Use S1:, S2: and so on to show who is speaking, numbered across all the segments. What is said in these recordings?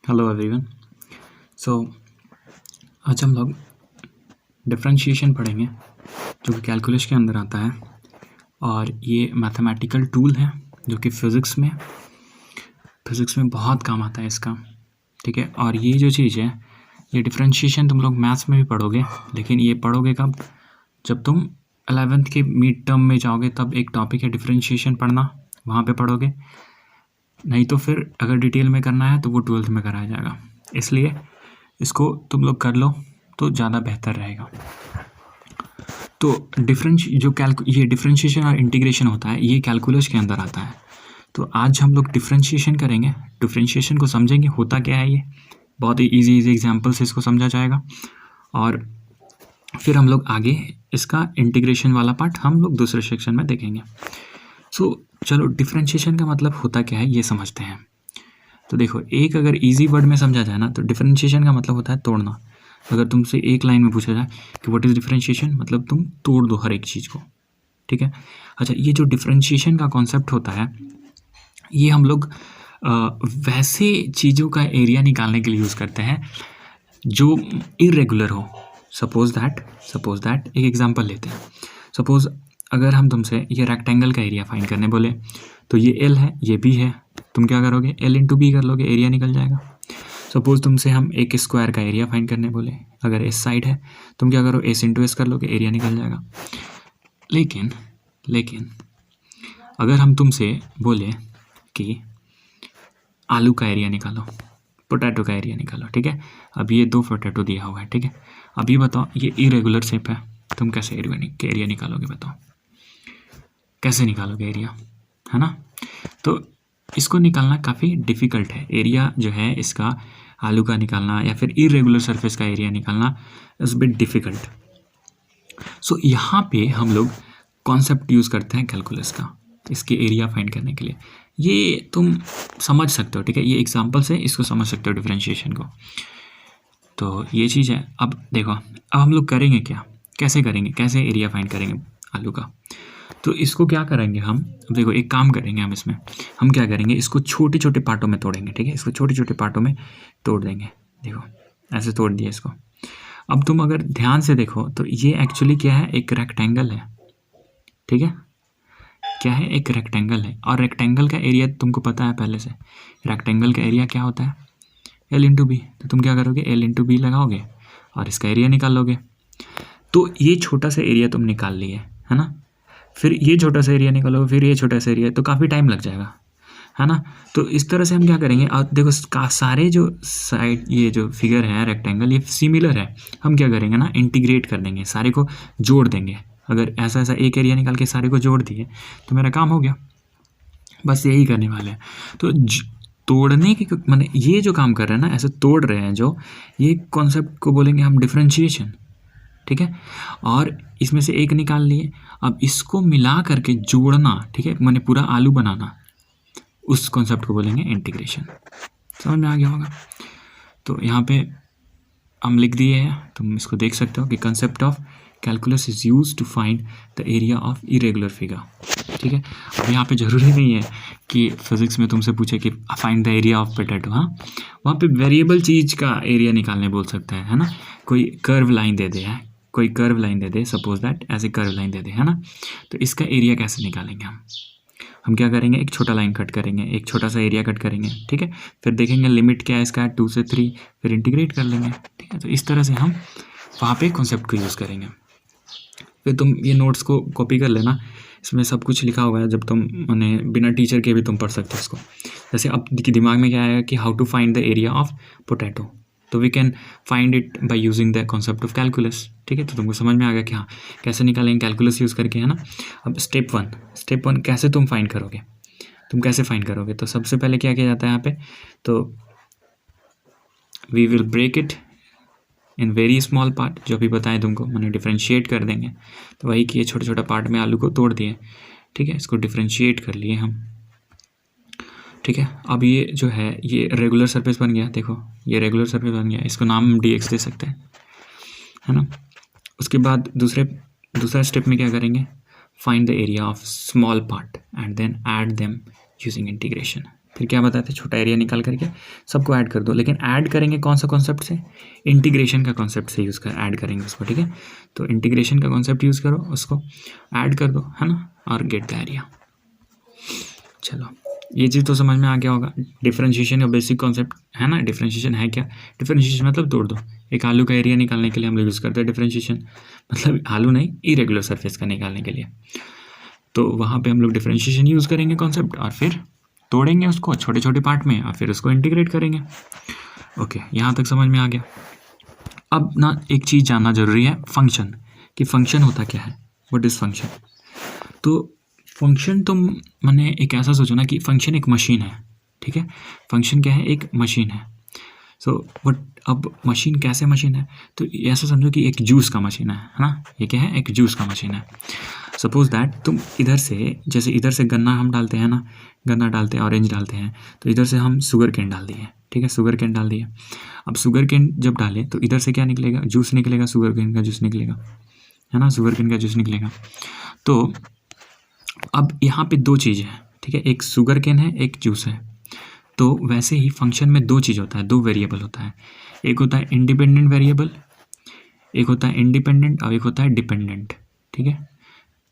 S1: Hello everyone. सो आज हम लोग डिफरेंशिएशन पढ़ेंगे जो कि कैलकुलस के अंदर आता है और ये मैथमेटिकल टूल है जो कि फ़िज़िक्स में बहुत काम आता है इसका। ठीक है, और ये जो चीज़ है ये डिफरेंशिएशन तुम लोग मैथ्स में भी पढ़ोगे, लेकिन ये पढ़ोगे कब? जब तुम 11th के मिड टर्म में जाओगे तब एक टॉपिक है डिफरेंशिएशन पढ़ना, वहाँ पे पढ़ोगे। नहीं तो फिर अगर डिटेल में करना है तो वो 12th में कराया जाएगा, इसलिए इसको तुम लोग कर लो तो ज़्यादा बेहतर रहेगा। तो ये डिफरेंशिएशन और इंटीग्रेशन होता है, ये कैलकुलस के अंदर आता है। तो आज हम लोग डिफरेंशिएशन करेंगे, डिफरेंशिएशन को समझेंगे होता क्या है। ये बहुत ही इजी एग्जांपल से इसको समझा जाएगा और फिर हम लोग आगे इसका इंटीग्रेशन वाला पार्ट हम लोग दूसरे सेक्शन में देखेंगे। चलो डिफरेंशिएशन का मतलब होता क्या है ये समझते हैं। तो देखो, एक अगर इजी वर्ड में समझा जाए ना तो डिफरेंशिएशन का मतलब होता है तोड़ना। अगर तुमसे एक लाइन में पूछा जाए कि व्हाट इज़ डिफरेंशिएशन, मतलब तुम तोड़ दो हर एक चीज़ को। ठीक है, अच्छा, ये जो डिफरेंशिएशन का कॉन्सेप्ट होता है ये हम लोग वैसे चीज़ों का एरिया निकालने के लिए यूज़ करते हैं जो इरेगुलर हो। सपोज दैट एक एग्जांपल लेते हैं। सपोज अगर हम तुमसे ये रेक्टेंगल का एरिया फाइंड करने बोले तो ये एल है, ये बी है, तुम क्या करोगे? एल इंटू बी कर लोगे, एरिया निकल जाएगा। सपोज तुमसे हम एक स्क्वायर का एरिया फाइंड करने बोले, अगर एस साइड है तुम क्या करो? एस इंटू एस कर लोगे, एरिया निकल जाएगा। लेकिन अगर हम तुमसे बोले कि आलू का एरिया निकालो, पोटैटो का एरिया निकालो, ठीक है, अब ये 2 पोटैटो दिया हुआ है, ठीक है, अब ये बताओ ये इरेगुलर शेप है, तुम कैसे एरिया निकालोगे? बताओ कैसे निकालोगे एरिया, है ना? तो इसको निकालना काफ़ी डिफ़िकल्ट है। एरिया जो है इसका आलू का निकालना या फिर इरेगुलर सरफेस का एरिया निकालना इज़ बिट डिफ़िकल्ट। सो यहाँ पे हम लोग कॉन्सेप्ट यूज़ करते हैं कैलकुलस का इसके एरिया फाइंड करने के लिए। ये तुम समझ सकते हो, ठीक है, ये एग्जांपल से इसको समझ सकते हो डिफरेंशिएशन को। तो ये चीज़ है। अब देखो, अब हम लोग करेंगे क्या, कैसे करेंगे, कैसे एरिया फाइंड करेंगे आलू का? तो इसको क्या करेंगे हम? देखो, एक काम करेंगे हम क्या करेंगे, इसको छोटे छोटे पार्टों में तोड़ेंगे, ठीक है, इसको छोटे छोटे पार्टों में तोड़ देंगे। देखो ऐसे तोड़ दिया इसको। अब तुम अगर ध्यान से देखो तो ये एक्चुअली क्या है, एक रेक्टेंगल है, ठीक है, क्या है, एक रेक्टेंगल है। और रेक्टेंगल का एरिया तुमको पता है पहले से, रेक्टेंगल का एरिया क्या होता है? L into B. तो तुम क्या करोगे? एल इंटू बी लगाओगे और इसका एरिया निकाल लोगे। तो ये छोटा सा एरिया तुम निकाल लिए, है ना? फिर ये छोटा सा एरिया निकालोगे, फिर ये छोटा सा एरिया, तो काफ़ी टाइम लग जाएगा, है ना? तो इस तरह से हम क्या करेंगे, और देखो सारे जो साइड ये जो फिगर है रेक्टेंगल ये सिमिलर है, हम क्या करेंगे ना, इंटीग्रेट कर देंगे, सारे को जोड़ देंगे। अगर ऐसा एक एरिया निकाल के सारे को जोड़ दिए तो मेरा काम हो गया। बस यही करने वाले हैं। तो तोड़ने के माने ये जो काम कर रहे हैं ना, ऐसे तोड़ रहे हैं जो, ये कॉन्सेप्ट को बोलेंगे हम डिफरेंशिएशन, ठीक है। और इसमें से एक निकाल लिए, अब इसको मिला करके जोड़ना, ठीक है, माने पूरा आलू बनाना, उस कॉन्सेप्ट को बोलेंगे इंटीग्रेशन। समझ में आ गया होगा? तो यहाँ पे हम लिख दिए हैं, तुम इसको देख सकते हो कि concept of calculus is use to find the area of irregular figure, ठीक है। अब यहाँ पे ज़रूरी नहीं है कि फिज़िक्स में तुमसे पूछे कि find the area of potato, हाँ, वहाँ पे वेरिएबल चीज़ का एरिया निकालने बोल सकता है ना। कोई curve line they they, suppose that ऐसे कर्व लाइन दे दे, है ना, तो इसका एरिया कैसे निकालेंगे हम क्या करेंगे, एक छोटा लाइन कट करेंगे, एक छोटा सा एरिया कट करेंगे, ठीक है, फिर देखेंगे लिमिट क्या है इसका, 2 से 3, फिर इंटीग्रेट कर लेंगे, ठीक है। तो इस तरह से हम वहाँ पे कॉन्सेप्ट को यूज़ करेंगे। फिर तुम ये नोट्स को कॉपी कर लेना, इसमें सब कुछ लिखा हुआ है, जब तुम मैंने बिना टीचर के भी तुम पढ़ सकते हो इसको। जैसे अब दिमाग में क्या आएगा कि how to find the area of potato, तो we can find it by using the concept of calculus, ठीक है। तो तुमको समझ में आ गया कि हाँ कैसे निकालेंगे कैलकुलस यूज़ करके, है ना। अब स्टेप वन कैसे तुम फाइंड करोगे, तो सबसे पहले क्या किया जाता है यहाँ पे, तो we will break it in very small part, जो भी बताएं तुमको, मैंने डिफ्रेंशिएट कर देंगे। तो वही किए, छोटे छोटा पार्ट में आलू को तोड़ दिए, ठीक है, इसको डिफ्रेंशिएट कर लिए हम, ठीक है। अब ये जो है ये रेगुलर सरफेस बन गया, देखो ये रेगुलर सरफेस बन गया, इसको नाम हम dx दे सकते हैं, है ना। उसके बाद दूसरा स्टेप में क्या करेंगे, find the area of small part and then add them using integration, फिर क्या बताते, छोटा एरिया निकाल करके सबको ऐड कर दो, लेकिन ऐड करेंगे कौन सा कॉन्सेप्ट से, इंटीग्रेशन का कॉन्सेप्ट से यूज़ कर ऐड करेंगे उसको, ठीक है। तो इंटीग्रेशन का कॉन्सेप्ट यूज़ करो, उसको ऐड कर दो, है ना, और गेट द एरिया। चलो ये चीज़ तो समझ में आ गया होगा। डिफरेंशिएशन का बेसिक कॉन्सेप्ट है ना, डिफरेंशिएशन है क्या, डिफरेंशिएशन मतलब तोड़ दो। एक आलू का एरिया निकालने के लिए हम लोग यूज़ करते हैं डिफरेंशिएशन, मतलब आलू नहीं, इरेगुलर सरफेस का निकालने के लिए। तो वहाँ पे हम लोग डिफरेंशिएशन यूज़ करेंगे कॉन्सेप्ट, और फिर तोड़ेंगे उसको छोटे छोटे पार्ट में, और फिर उसको इंटीग्रेट करेंगे। ओके, यहाँ तक समझ में आ गया। अब ना एक चीज़ जानना ज़रूरी है, फंक्शन, कि फंक्शन होता क्या है, व्हाट इज़ फंक्शन। तो फंक्शन तुम मैंने एक ऐसा सोचो ना कि फंक्शन एक मशीन है, ठीक है। फंक्शन क्या है, एक मशीन है। सो बट अब मशीन कैसे मशीन है, तो ऐसा समझो कि एक जूस का मशीन है ना, ये क्या है, एक जूस का मशीन है। सपोज दैट तुम इधर से, जैसे इधर से गन्ना हम डालते हैं ना, गन्ना डालते हैं, ऑरेंज डालते हैं, तो इधर से हम शुगर केन डाल दिए, ठीक है, शुगर केन डाल दिए। अब शुगर केन जब डालें तो इधर से क्या निकलेगा, जूस निकलेगा, शुगर केन का जूस निकलेगा, है ना, शुगर केन का जूस निकलेगा। तो अब यहाँ पे दो चीज़ है, ठीक है, एक शुगर केन है, एक जूस है। तो वैसे ही फंक्शन में दो चीज़ होता है, दो वेरिएबल होता है, एक होता है इंडिपेंडेंट वेरिएबल, एक होता है इंडिपेंडेंट, और एक होता है डिपेंडेंट, ठीक है।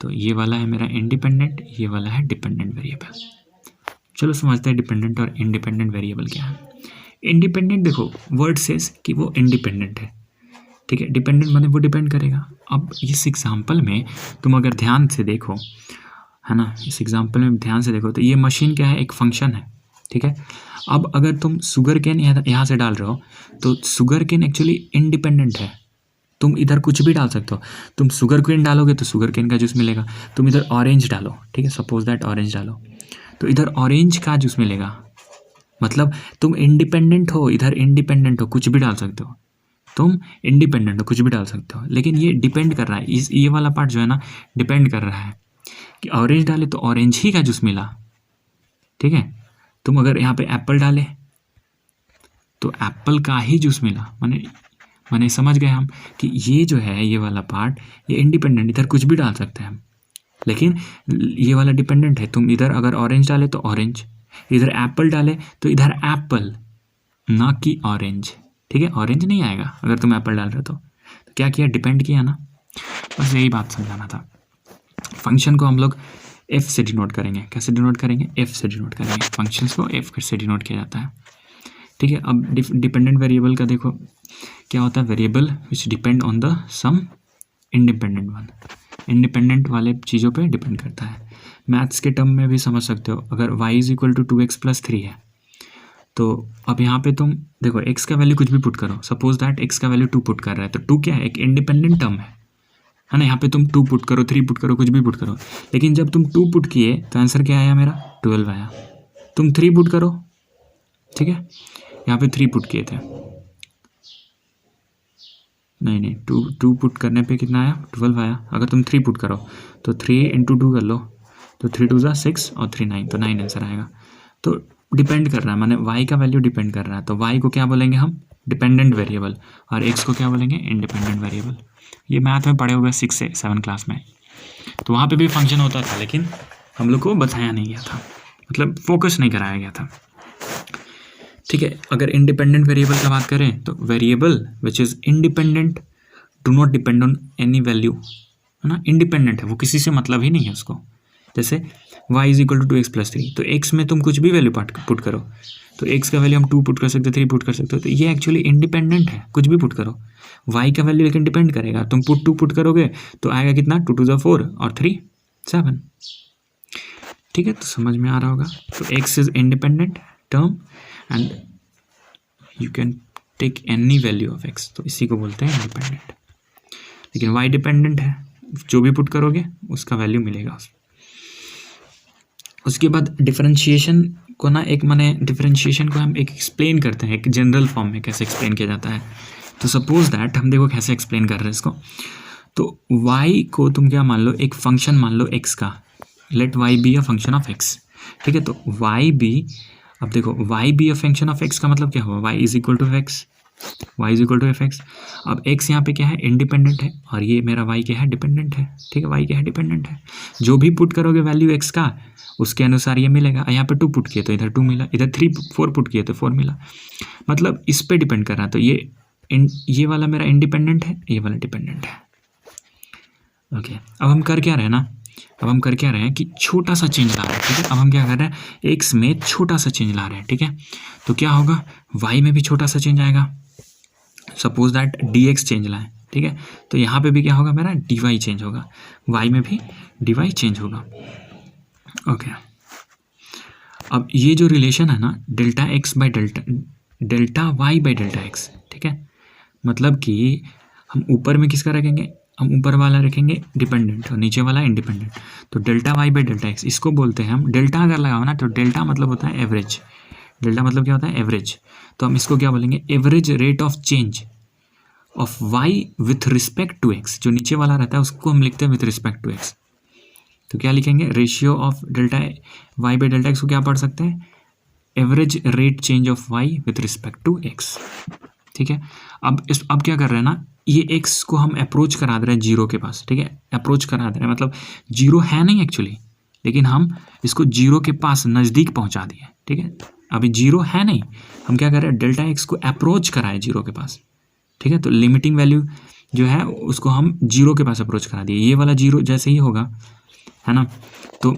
S1: तो ये वाला है मेरा इंडिपेंडेंट, ये वाला है डिपेंडेंट वेरिएबल। चलो समझते हैं डिपेंडेंट और इंडिपेंडेंट वेरिएबल क्या है। इंडिपेंडेंट देखो, वर्ड सेज कि वो इंडिपेंडेंट है, ठीक है, डिपेंडेंट माने वो डिपेंड करेगा। अब इस एग्जाम्पल में तुम अगर ध्यान से देखो, है ना, इस एग्जाम्पल में ध्यान से देखो, तो ये मशीन क्या है, एक फंक्शन है, ठीक है। अब अगर तुम शुगर केन यहाँ से डाल रहे हो, तो शुगर केन एक्चुअली इंडिपेंडेंट है, तुम इधर कुछ भी डाल सकते हो। तुम शुगर केन डालोगे तो शुगर केन का जूस मिलेगा, तुम इधर ऑरेंज डालो, ठीक है, सपोज दैट ऑरेंज डालो, तो इधर ऑरेंज का जूस मिलेगा। मतलब तुम इंडिपेंडेंट हो, इधर इंडिपेंडेंट हो, कुछ भी डाल सकते हो, तुम इंडिपेंडेंट हो, कुछ भी डाल सकते हो, लेकिन ये डिपेंड कर रहा है, इस ये वाला पार्ट जो है ना, डिपेंड कर रहा है कि ऑरेंज डाले तो ऑरेंज ही का जूस मिला, ठीक है। तुम अगर यहाँ पे एप्पल डाले तो एप्पल का ही जूस मिला, माने समझ गए हम कि ये जो है, ये वाला पार्ट, ये इंडिपेंडेंट, इधर कुछ भी डाल सकते हैं हम, लेकिन ये वाला डिपेंडेंट है। तुम इधर अगर ऑरेंज डाले तो ऑरेंज, इधर एप्पल डाले तो इधर एप्पल, ना कि ऑरेंज, ठीक है, ऑरेंज नहीं आएगा अगर तुम एप्पल डाल रहे हो। तो क्या किया, डिपेंड किया ना, बस यही बात समझाना था। फंक्शन को हम लोग एफ से डिनोट करेंगे, कैसे डिनोट करेंगे, एफ से डिनोट करेंगे, फंक्शंस को एफ से डिनोट किया जाता है, ठीक है। अब डिपेंडेंट वेरिएबल का देखो क्या होता है, variable which depend on the some independent one, independent वाले चीज़ों पे डिपेंड करता है। मैथ्स के टर्म में भी समझ सकते हो, अगर y = 2x + 3 है, तो अब यहाँ पे तुम देखो x का वैल्यू कुछ भी पुट करो, सपोज दैट x का वैल्यू 2 पुट कर रहा है, तो 2 क्या है, एक इंडिपेंडेंट टर्म है ना। यहाँ पे तुम 2 पुट करो, 3 पुट करो, कुछ भी पुट करो, लेकिन जब तुम 2 पुट किए तो आंसर क्या आया मेरा, 12 आया। तुम 3 पुट करो, ठीक है, यहाँ पे 3 पुट किए थे, नहीं 2 पुट करने पे कितना आया, 12 आया। अगर तुम 3 पुट करो तो 3 × 2 कर लो, तो 3 × 2 = 6 और 3 9, तो 9 आंसर आएगा। तो डिपेंड कर रहा है, माने y का वैल्यू डिपेंड कर रहा है, तो y को क्या बोलेंगे हम, डिपेंडेंट वेरिएबल, और x को क्या बोलेंगे, इंडिपेंडेंट वेरिएबल। ये मैथ में पढ़े हुए 6 से 7 क्लास में, तो वहाँ पे भी फंक्शन होता था, लेकिन हम लोग को बताया नहीं गया था, मतलब फोकस नहीं कराया गया था, ठीक है। अगर इंडिपेंडेंट वेरिएबल का बात करें तो variable which is independent do not depend on any value, है ना, इंडिपेंडेंट है, वो किसी से मतलब ही नहीं है उसको। जैसे y = 2x + 3, तो x में तुम कुछ भी वैल्यू पुट करो, तो x का वैल्यू हम 2 पुट कर सकते हो, 3 पुट कर सकते हो, तो ये एक्चुअली इंडिपेंडेंट है, कुछ भी पुट करो। y का वैल्यू लेकिन डिपेंड करेगा, तुम 2 पुट करोगे तो आएगा कितना, 2 × 2 = 4 और 3 7, ठीक है। तो समझ में आ रहा होगा। तो x is independent term and you can take any value of x, तो इसी को बोलते हैं इंडिपेंडेंट। लेकिन y डिपेंडेंट है, जो भी पुट करोगे उसका वैल्यू मिलेगा। उसके बाद डिफरेंशिएशन को ना, एक माने डिफरेंशिएशन को हम एक एक्सप्लेन करते हैं, एक जनरल फॉर्म में कैसे एक्सप्लेन किया जाता है। तो सपोज दैट हम देखो कैसे एक्सप्लेन कर रहे हैं इसको। तो y को तुम क्या मान लो, एक फंक्शन मान लो x का, let y be a function of x, ठीक है। तो y बी, अब देखो y be a function of x का मतलब क्या हुआ, y = x, y is equal to f x. अब x यहाँ पे क्या है, इंडिपेंडेंट है, और ये मेरा y क्या है, डिपेंडेंट है। ठीक है, y क्या है, डिपेंडेंट है। जो भी पुट करोगे वैल्यू x का, उसके अनुसार ये मिलेगा। यहाँ पे 2 पुट किए तो इधर 2 मिला, इधर 4 पुट किए तो 4 मिला। मतलब इस पे डिपेंड कर रहा है। तो ये वाला मेरा इंडिपेंडेंट है, ये वाला डिपेंडेंट है। ओके, अब हम कर क्या रहे हैं ना, अब हम कर क्या रहे हैं कि छोटा सा चेंज ला रहे हैं। ठीक है, अब हम क्या कर रहे हैं, एक्स में छोटा सा चेंज ला रहे हैं। ठीक है, तो क्या होगा, वाई में भी छोटा सा चेंज आएगा। Suppose that D x change लाए। ठीक है, तो यहाँ पे भी क्या होगा, मेरा डी वाई चेंज होगा, वाई में भी डी वाई चेंज होगा। ओके, अब ये जो रिलेशन है ना, delta x by delta y by delta x. ठीक है, मतलब कि हम ऊपर में किसका रखेंगे, हम ऊपर वाला रखेंगे डिपेंडेंट और नीचे वाला इंडिपेंडेंट। तो delta y by delta x, इसको बोलते हैं हम डेल्टा। अगर लगाओ ना तो डेल्टा मतलब होता है एवरेज। डेल्टा मतलब क्या होता है, एवरेज। तो हम इसको क्या बोलेंगे, average rate of change of y with respect to x. जो नीचे वाला रहता है उसको हम लिखते हैं विथ रिस्पेक्ट टू एक्स। तो क्या लिखेंगे, ratio of delta y by delta x को क्या पढ़ सकते हैं, average rate change of y with respect to x. ठीक है, अब क्या कर रहे हैं ना, ये एक्स को हम अप्रोच करा दे रहे हैं जीरो के पास। ठीक है, अप्रोच करा दे रहे हैं, मतलब जीरो है नहीं एक्चुअली, लेकिन हम इसको जीरो के पास नज़दीक पहुंचा दिए। ठीक है, अभी जीरो है नहीं, हम क्या कर रहे हैं, डेल्टा एक्स को अप्रोच कराए जीरो के पास। ठीक है, तो लिमिटिंग वैल्यू जो है उसको हम जीरो के पास अप्रोच करा दिए। ये वाला जीरो जैसे ही होगा, है ना, तो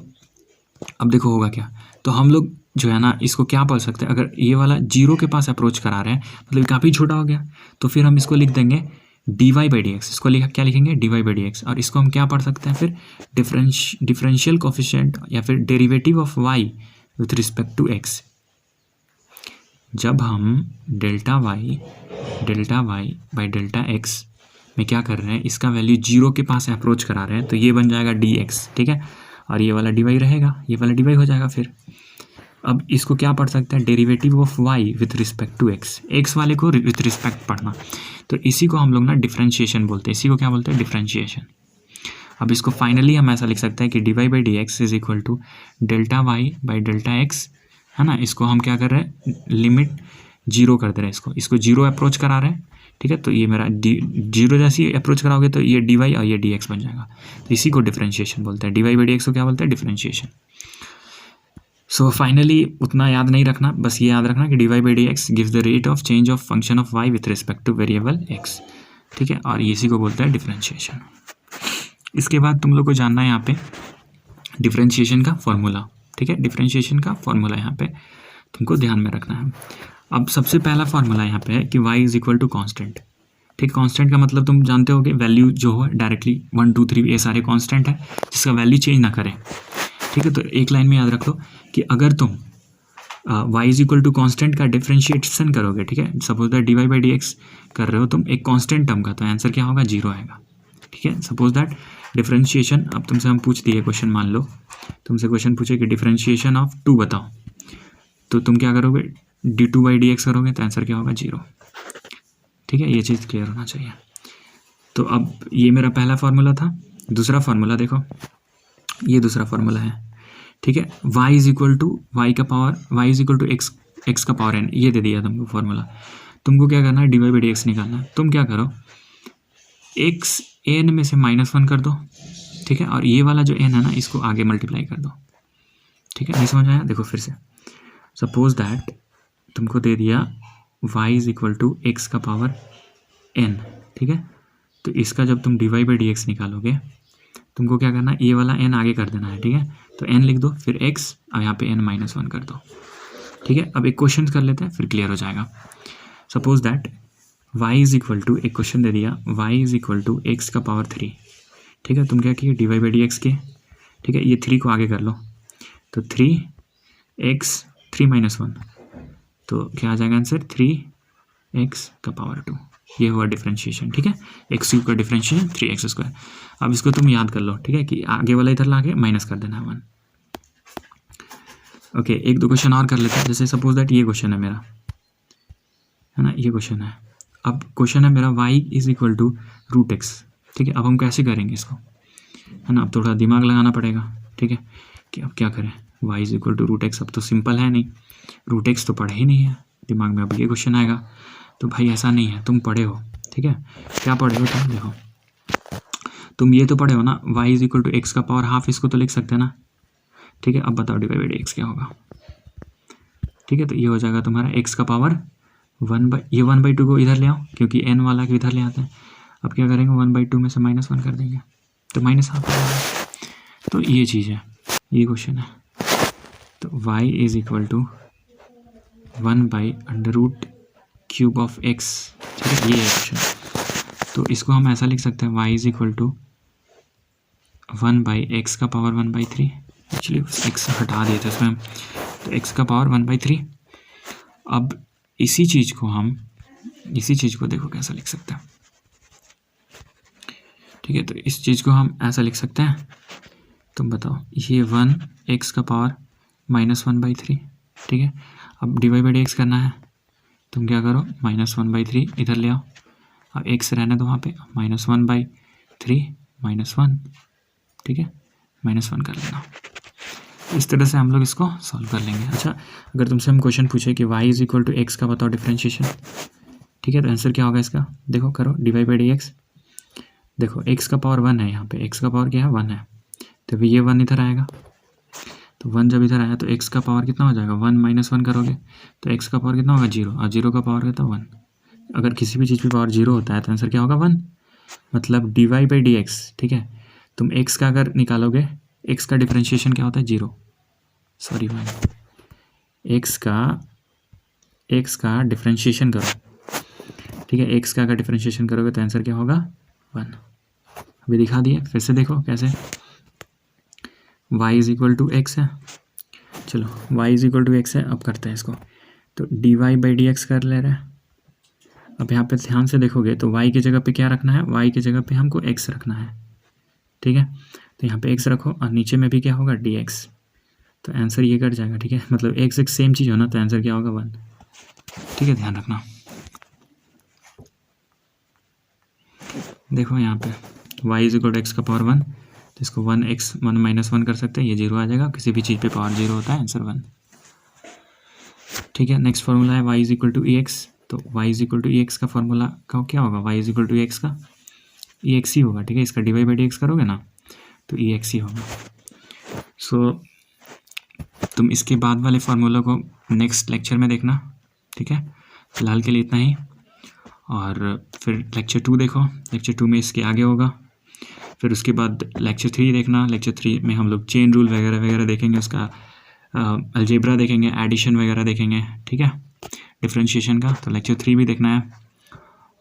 S1: अब देखो होगा क्या। तो हम लोग जो है ना इसको क्या पढ़ सकते हैं, अगर ये वाला जीरो के पास अप्रोच करा रहे हैं मतलब काफ़ी छोटा हो गया, तो फिर हम इसको लिख देंगे d y by d x. इसको क्या लिखेंगे, d y by d x. और इसको हम क्या पढ़ सकते हैं फिर, डिफरेंशियल कोफिशिएंट या फिर derivative of y with respect to x. जब हम delta y by delta x में क्या कर रहे हैं, इसका वैल्यू जीरो के पास अप्रोच करा रहे हैं, तो ये बन जाएगा डी एक्स। ठीक है, और ये वाला डी वाई रहेगा, ये वाला डी वाई हो जाएगा। फिर अब इसको क्या पढ़ सकते हैं, derivative of y with respect to x. X वाले को विथ रिस्पेक्ट पढ़ना, तो इसी को हम लोग ना डिफरेंशिएशन बोलते हैं। इसी को क्या बोलते हैं, डिफरेंशिएशन। अब इसको फाइनली हम ऐसा लिख सकते हैं कि d y by d x is equal to delta y by delta x, है ना। इसको हम क्या कर रहे हैं, लिमिट जीरो कर दे रहे हैं, इसको जीरो अप्रोच करा रहे हैं। ठीक है, तो ये मेरा जीरो जैसी अप्रोच कराओगे तो ये डी वाई और ये डी एक्स बन जाएगा। तो इसी को डिफरेंशिएशन बोलते हैं। D y by d x को क्या बोलते हैं, डिफरेंशिएशन। सो फाइनली उतना याद नहीं रखना, बस ये याद रखना कि d y by d x gives the rate of change of function of y with respect to variable x. ठीक है, और इसी को बोलते हैं डिफरेंशिएशन। इसके बाद तुम लोग को जानना है यहाँ पे डिफरेंशिएशन का फॉर्मूला। ठीक है, डिफरेंशिएशन का फॉर्मूला यहाँ पे तुमको ध्यान में रखना है। अब सबसे पहला फॉर्मूला यहाँ पे है कि y is equal to constant. ठीक, कॉन्स्टेंट का मतलब तुम जानते हो कि वैल्यू जो हो डायरेक्टली 1 2 3 ये सारे कॉन्स्टेंट है जिसका वैल्यू चेंज ना करे। ठीक है, तो एक लाइन में याद रख लो कि अगर तुम y is equal to constant का डिफरेंशिएशन करोगे, ठीक है, suppose that d y by d x कर रहे हो तुम एक कॉन्स्टेंट टर्म का, तो आंसर क्या होगा, 0 आएगा। ठीक है, सपोज दैट डिफरेंशिएशन, अब तुमसे हम पूछ दिए क्वेश्चन, मान लो तुमसे क्वेश्चन पूछे कि डिफरेंशिएशन ऑफ 2 बताओ, तो तुम क्या करोगे, D two by d x करोगे, तो आंसर क्या होगा, 0। ठीक है, ये चीज़ क्लियर होना चाहिए। तो अब ये मेरा पहला फार्मूला था। दूसरा फार्मूला देखो, ये दूसरा फार्मूला है। ठीक है, y is equal to Y का power, y is equal to x का पावर n, ये दे दिया तुमको फार्मूला। तुमको क्या करना है, d y by d x निकालना है। तुम क्या करो, x n में से -1 कर दो। ठीक है, और ये वाला जो n है ना, इसको आगे मल्टीप्लाई कर दो। ठीक है, नहीं समझ आया, देखो फिर से। सपोज दैट तुमको दे दिया y is equal to x का पावर n। ठीक है, तो इसका जब तुम d y by d x निकालोगे, तुमको क्या करना है, ये वाला n आगे कर देना है। ठीक है, तो n लिख दो, फिर x और यहाँ पे n -1 कर दो। ठीक है, अब एक क्वेश्चन कर लेते हैं, फिर क्लियर हो जाएगा। Suppose that y is equal to, एक क्वेश्चन दे दिया, y is equal to x का पावर 3। ठीक है, तुम क्या किए, d y by d x के, ठीक है, ये 3 को आगे कर लो, तो 3x 3 -1, तो क्या आ जाएगा आंसर, 3x का पावर 2। ये हुआ डिफरेंशिएशन। ठीक है, एक्स क्यूब का डिफरेंशिएशन 3x²। अब इसको तुम याद कर लो। ठीक है, कि आगे वाला इधर ला के माइनस कर देना है 1। ओके, एक दो क्वेश्चन और कर लेते हैं। जैसे सपोज दैट ये क्वेश्चन है मेरा, है ना, ये क्वेश्चन है। अब क्वेश्चन है मेरा y is equal to √x। ठीक है, अब हम कैसे करेंगे इसको, है ना, अब थोड़ा दिमाग लगाना पड़ेगा। ठीक है, कि अब क्या करें, y is equal to √x। अब तो सिंपल है नहीं, √x तो पढ़ा ही नहीं है, दिमाग में अब ये क्वेश्चन आएगा। तो भाई ऐसा नहीं है, तुम पढ़े हो, ठीक है, क्या पढ़े हो तुम, देखो तुम ये तो पढ़े हो ना, y is equal to x का पावर हाफ, इसको तो लिख सकते हैं ना, ठीक है। अब बताओ dy बाई dx क्या होगा, ठीक है। तो ये हो जाएगा तुम्हारा x का पावर 1/2 को इधर ले आओ, क्योंकि n वाला को इधर ले आते हैं। अब क्या करेंगे, 1/2 में से -1 कर देंगे, तो -1/2। तो ये चीज़ है, ये क्वेश्चन है। तो y is equal to 1/√³ of x, ठीक है, ये है क्वेश्चन। तो इसको हम ऐसा लिख सकते हैं, y is equal to 1/x का पावर 1/3। एक्चुअली x हटा दिए थे उसमें, तो x का पावर 1/3। अब इसी चीज़ को देखो कैसा लिख सकते हैं, ठीक है। तो इस चीज़ को हम ऐसा लिख सकते हैं, तुम बताओ, ये 1x का पावर -1/3, ठीक है। अब dy बाई dx करना है, तुम क्या करो, -1/3 इधर ले आओ, अब x रहने दो वहाँ पे, -1/3 -1, ठीक है, -1 कर लेना। इस तरह से हम लोग इसको सॉल्व कर लेंगे। अच्छा, अगर तुमसे हम क्वेश्चन पूछे कि y is equal to x का बताओ डिफ्रेंशिएशन, ठीक है, तो आंसर क्या होगा इसका, देखो करो, dy बाई dx, देखो x का पावर 1 है, यहाँ पे x का पावर क्या है, 1 है, तो ये 1 इधर आएगा, तो 1 जब इधर आया तो x का पावर कितना हो जाएगा, 1 - 1 करोगे तो x का पावर कितना होगा, 0, और 0 का पावर कितना, 1। अगर किसी भी चीज़ पे पावर 0 होता है तो आंसर क्या होगा, 1। मतलब dy बाई dx, ठीक है, तुम x का अगर निकालोगे, x का डिफ्रेंशिएशन क्या होता है, 0, सॉरी 1। x का डिफ्रेंशिएशन करो, ठीक है, x का अगर डिफ्रेंशिएशन करोगे तो आंसर क्या होगा, 1। अभी दिखा दिए, फिर से देखो कैसे, y is equal to x है, चलो y is equal to x है, अब करते हैं इसको, तो dy बाई dx कर ले रहे हैं। अब यहाँ पे ध्यान से देखोगे तो y की जगह पे क्या रखना है, y की जगह पे हमको x रखना है, ठीक है। तो यहाँ पे x रखो और नीचे में भी क्या होगा, dx, तो आंसर ये कट जाएगा, ठीक है। मतलब x सेम चीज़ हो ना, तो आंसर क्या होगा, 1, ठीक है, ध्यान रखना। देखो यहाँ पे y is equal to x का पावर 1, तो इसको 1 कर सकते हैं, ये 0 आ जाएगा, किसी भी चीज़ पे पावर 0 होता है, आंसर 1, ठीक है। नेक्स्ट फार्मूला है y is equal to e x, तो y is equal to e x का फार्मूला का क्या होगा, y is equal to x का ई एक्स ही होगा, ठीक है। इसका dy बाई dx करोगे ना तो ई एक्स ही होगा। सो तुम इसके बाद वाले फार्मूला को नेक्स्ट लेक्चर में देखना, ठीक है। फिलहाल के लिए इतना ही, और फिर लेक्चर 2 देखो, लेक्चर 2 में इसके आगे होगा। फिर उसके बाद लेक्चर 3 देखना, लेक्चर 3 में हम लोग चेन रूल वगैरह वगैरह देखेंगे, उसका अलजेब्रा देखेंगे, एडिशन वगैरह देखेंगे, ठीक है, डिफरेंशिएशन का। तो लेक्चर 3 भी देखना है,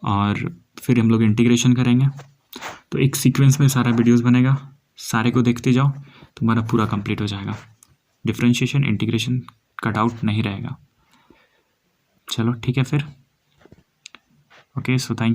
S1: और फिर हम लोग इंटीग्रेशन करेंगे। तो एक सीक्वेंस में सारा वीडियोस बनेगा, सारे को देखते जाओ, तुम्हारा पूरा कंप्लीट हो जाएगा। डिफरेंशिएशन, इंटीग्रेशन का डाउट नहीं रहेगा। चलो ठीक है फिर, ओके, सो थैंक यू।